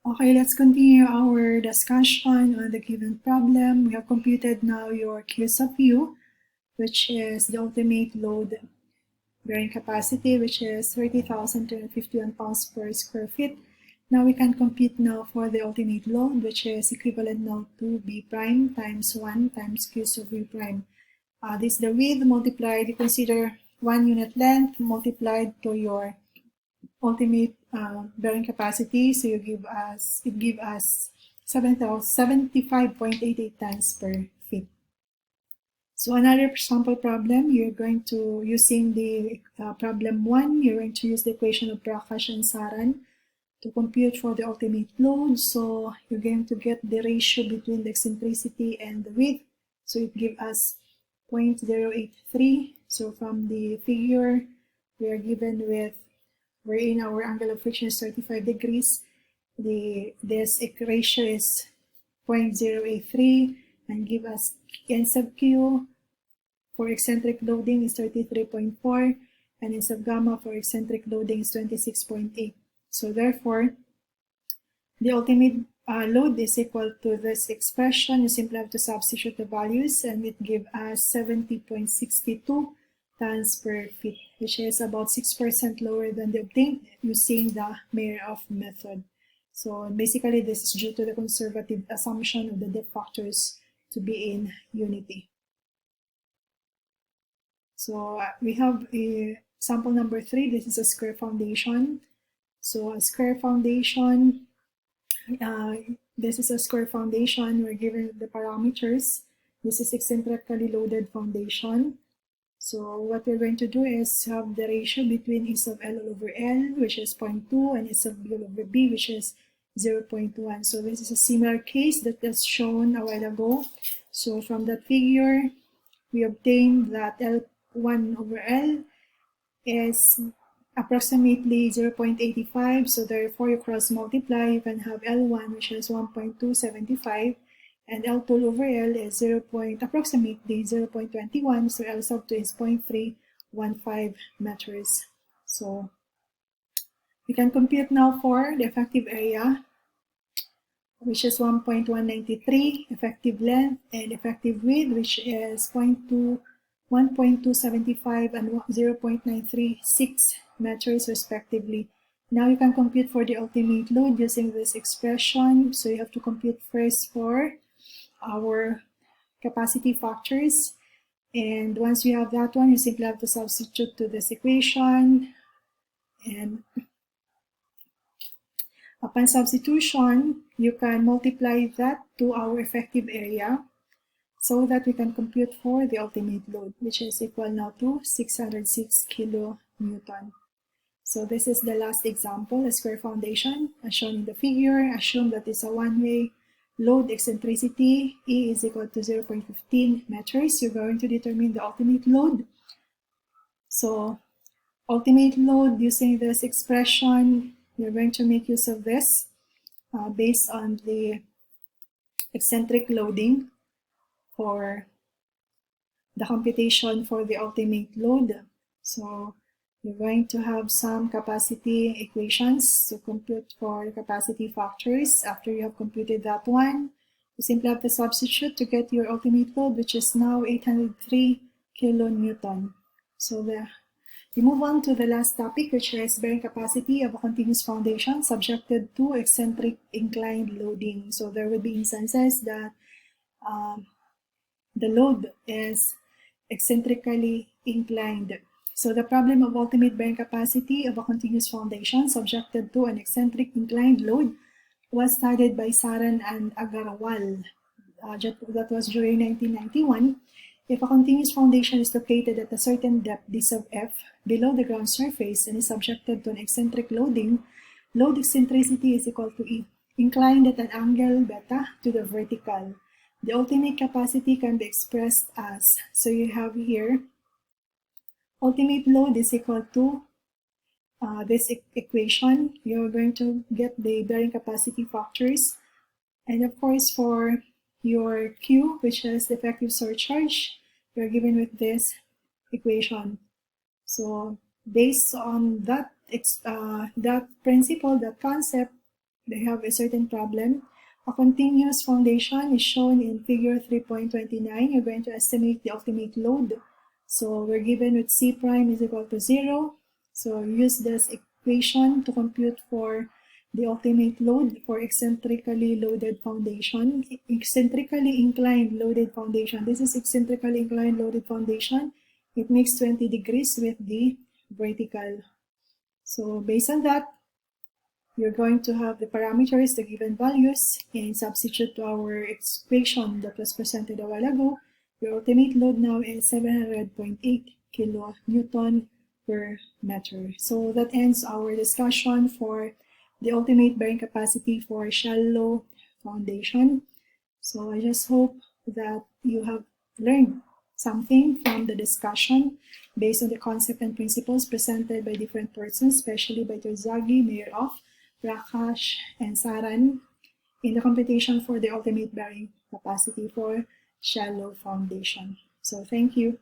Okay, let's continue our discussion on the given problem. We have computed now your Q sub U, which is the ultimate load bearing capacity, which is 30,251 pounds per square feet. Now we can compute now for the ultimate load, which is equivalent now to B prime times 1 times Q sub V prime. This is the width multiplied, you consider 1 unit length multiplied to your ultimate bearing capacity, so it gives us 75.88 tons per feet. So another sample problem, you're going to, using the problem 1, you're going to use the equation of Prakash and Saran to compute for the ultimate load. So you're going to get the ratio between the eccentricity and the width. So it gives us 0.083. So from the figure, we are given with, wherein our angle of friction is 35 degrees. This ratio is 0.083 and give us N sub Q for eccentric loading is 33.4 and N sub gamma for eccentric loading is 26.8. So therefore, the ultimate load is equal to this expression. You simply have to substitute the values and it gives us 70.62 tons per feet, which is about 6% lower than the obtained using the Mayer-Off method. So basically, this is due to the conservative assumption of the depth factors to be in unity. So we have a sample number 3. This is a square foundation. So a square foundation, this is a square foundation. We're given the parameters. This is eccentrically loaded foundation. So what we're going to do is have the ratio between E sub L over L, which is 0.2, and E sub B over B, which is 0.1. So this is a similar case that was shown a while ago. So from that figure, we obtained that L1 over L is approximately 0.85. So therefore, you cross multiply, you can have L1, which is 1.275. And L2 over L is approximately 0.21, so L sub 2 is 0.315 meters. So we can compute now for the effective area, which is 1.193, effective length, and effective width, which is 1.275 and 0.936 meters respectively. Now you can compute for the ultimate load using this expression. So you have to compute first for our capacity factors, and once you have that one, you simply have to substitute to this equation, and upon substitution you can multiply that to our effective area so that we can compute for the ultimate load, which is equal now to 606 kilonewton. So this is the last example, a square foundation as shown in the figure. Assume that it's a one-way load, eccentricity E is equal to 0.15 meters. You're going to determine the ultimate load. So ultimate load, using this expression, you're going to make use of this based on the eccentric loading for the computation for the ultimate load. So you're going to have some capacity equations to compute for capacity factors. After you have computed that one, you simply have to substitute to get your ultimate load, which is now 803 kilonewton. So we move on to the last topic, which is bearing capacity of a continuous foundation subjected to eccentric inclined loading. So there will be instances that the load is eccentrically inclined. So the problem of ultimate bearing capacity of a continuous foundation subjected to an eccentric inclined load was studied by Saran and Agarwal. That was during 1991. If a continuous foundation is located at a certain depth d sub f below the ground surface and is subjected to an eccentric loading, load eccentricity is equal to E, inclined at an angle beta to the vertical. The ultimate capacity can be expressed as, so you have here, ultimate load is equal to this equation. You're going to get the bearing capacity factors. And of course, for your Q, which is the effective surcharge, you're given with this equation. So based on that principle, that concept, they have a certain problem. A continuous foundation is shown in figure 3.29. You're going to estimate the ultimate load. So we're given with C prime is equal to 0. So use this equation to compute for the ultimate load for eccentrically loaded foundation. Eccentrically inclined loaded foundation. This is eccentrically inclined loaded foundation. It makes 20 degrees with the vertical. So based on that, you're going to have the parameters, the given values, and substitute to our equation that was presented a while ago. Your ultimate load now is 700.8 kilonewton per meter. So that ends our discussion for the ultimate bearing capacity for shallow foundation. So I just hope that you have learned something from the discussion based on the concept and principles presented by different persons, especially by Terzaghi, Mayorov, Prakash, and Saran in the computation for the ultimate bearing capacity for shallow foundation. So thank you.